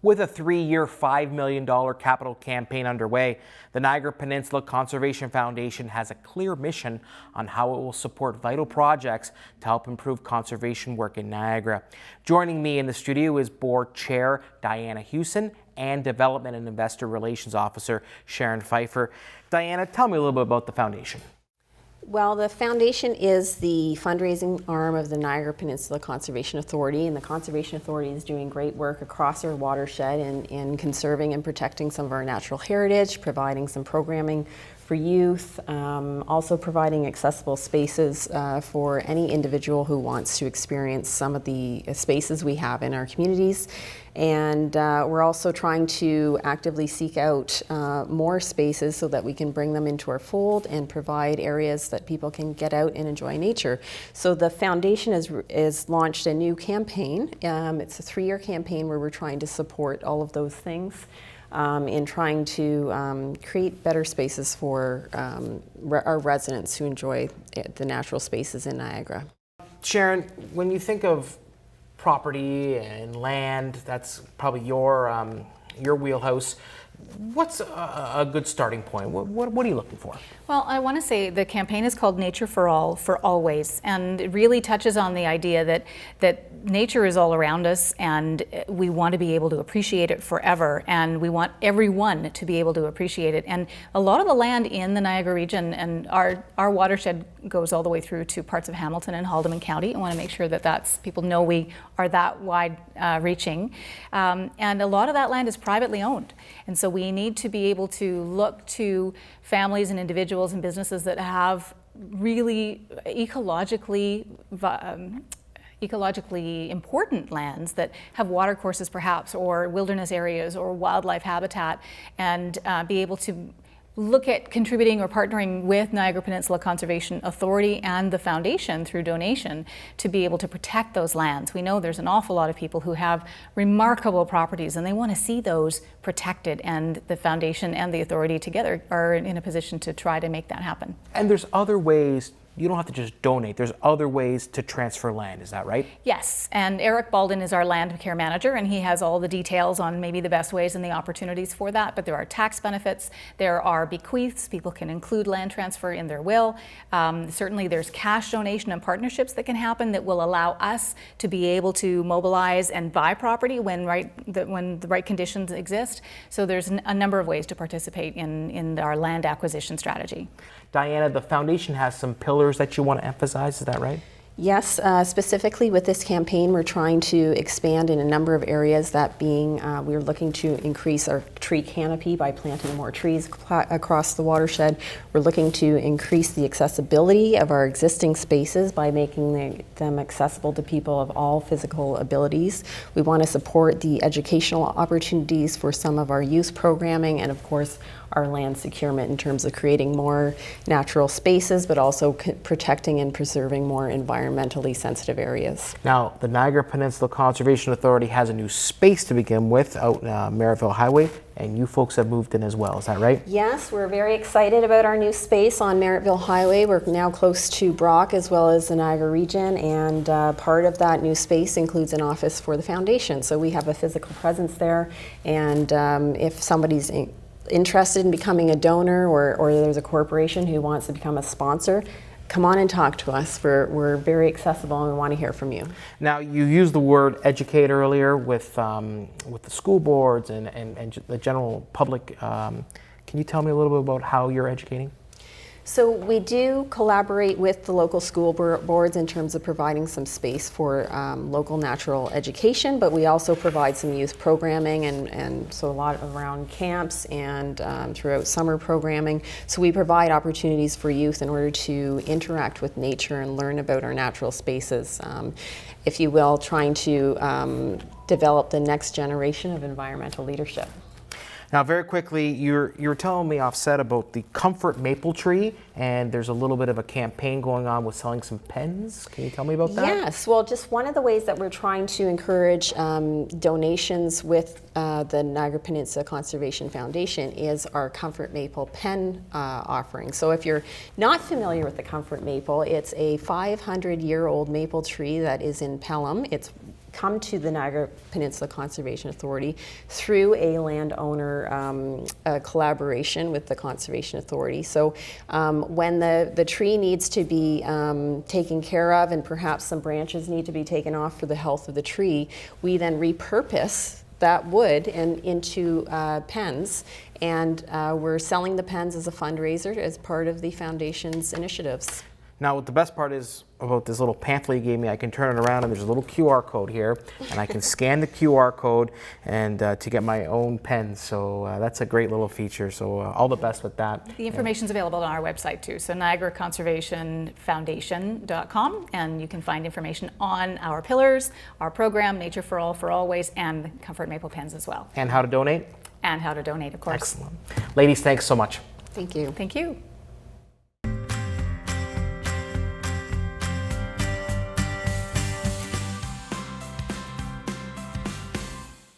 With a 3-year, $5 million capital campaign underway, the Niagara Peninsula Conservation Foundation has a clear mission on how it will support vital projects to help improve conservation work in Niagara. Joining me in the studio is Board Chair Diana Huson and Development and Investor Relations Officer Sharon Pfeifer. Diana, tell me a little bit about the foundation. Well, the foundation is the fundraising arm of the Niagara Peninsula Conservation Authority, and the Conservation Authority is doing great work across our watershed in conserving and protecting some of our natural heritage, providing some programming for youth, also providing accessible spaces for any individual who wants to experience some of the spaces we have in our communities. And we're also trying to actively seek out more spaces so that we can bring them into our fold and provide areas that people can get out and enjoy nature. So the foundation has launched a new campaign. It's a 3-year campaign where we're trying to support all of those things in trying to create better spaces for our residents who enjoy the natural spaces in Niagara. Sharon, when you think of property and land, that's probably your wheelhouse. What's a good starting point? What are you looking for? Well, I want to say the campaign is called Nature for All, for always, and it really touches on the idea that nature is all around us, and we want to be able to appreciate it forever, and we want everyone to be able to appreciate it. And a lot of the land in the Niagara region, and our watershed goes all the way through to parts of Hamilton and Haldimand County. I want to make sure that people know we are that wide reaching, and a lot of that land is privately owned, and so we need to be able to look to families and individuals and businesses that have really ecologically important lands that have watercourses perhaps, or wilderness areas or wildlife habitat, and be able to look at contributing or partnering with Niagara Peninsula Conservation Authority and the foundation through donation to be able to protect those lands. We know there's an awful lot of people who have remarkable properties and they want to see those protected, and the foundation and the authority together are in a position to try to make that happen. And there's other ways. You don't have to just donate. There's other ways to transfer land. Is that right? Yes, and Eric Baldwin is our land care manager, and he has all the details on maybe the best ways and the opportunities for that. But there are tax benefits, there are bequeaths, people can include land transfer in their will. Certainly there's cash donation and partnerships that can happen that will allow us to be able to mobilize and buy property when the right conditions exist. So there's a number of ways to participate in our land acquisition strategy. Diana, the foundation has some pillars that you want to emphasize, is that right? Yes, specifically with this campaign, we're trying to expand in a number of areas, that being we're looking to increase our tree canopy by planting more trees across the watershed. We're looking to increase the accessibility of our existing spaces by making them accessible to people of all physical abilities. We want to support the educational opportunities for some of our youth programming, and of course our land securement in terms of creating more natural spaces, but also protecting and preserving more environmentally sensitive areas. Now, the Niagara Peninsula Conservation Authority has a new space to begin with out in Merrittville Highway, and you folks have moved in as well, is that right? Yes, we're very excited about our new space on Merrittville Highway. We're now close to Brock as well as the Niagara region, and part of that new space includes an office for the foundation. So we have a physical presence there, and if somebody's interested in becoming a donor, or there's a corporation who wants to become a sponsor, come on and talk to us. We're very accessible and we want to hear from you. Now, you used the word educate earlier with the school boards and the general public. Can you tell me a little bit about how you're educating? So we do collaborate with the local school boards in terms of providing some space for local natural education, but we also provide some youth programming, and so a lot around camps and throughout summer programming. So we provide opportunities for youth in order to interact with nature and learn about our natural spaces, if you will, trying to develop the next generation of environmental leadership. Now, very quickly, you're telling me offset about the comfort maple tree, and there's a little bit of a campaign going on with selling some pens. Can you tell me about that? Yes, well, just one of the ways that we're trying to encourage donations with the Niagara Peninsula Conservation Foundation is our comfort maple pen offering. So if you're not familiar with the comfort maple, it's a 500-year-old maple tree that is in Pelham. It's come to the Niagara Peninsula Conservation Authority through a landowner collaboration with the Conservation Authority. So when the tree needs to be taken care of and perhaps some branches need to be taken off for the health of the tree, we then repurpose that wood into pens, and we're selling the pens as a fundraiser as part of the foundation's initiatives. Now, what the best part is about this little pamphlet you gave me, I can turn it around and there's a little QR code here, and I can scan the QR code and to get my own pens. So that's a great little feature. So all the best with that. The information is available on our website too, so NiagaraConservationFoundation.com, and you can find information on our pillars, our program, Nature for All for Always, and Comfort Maple pens as well. And how to donate? And how to donate, of course. Excellent. Ladies, thanks so much. Thank you. Thank you.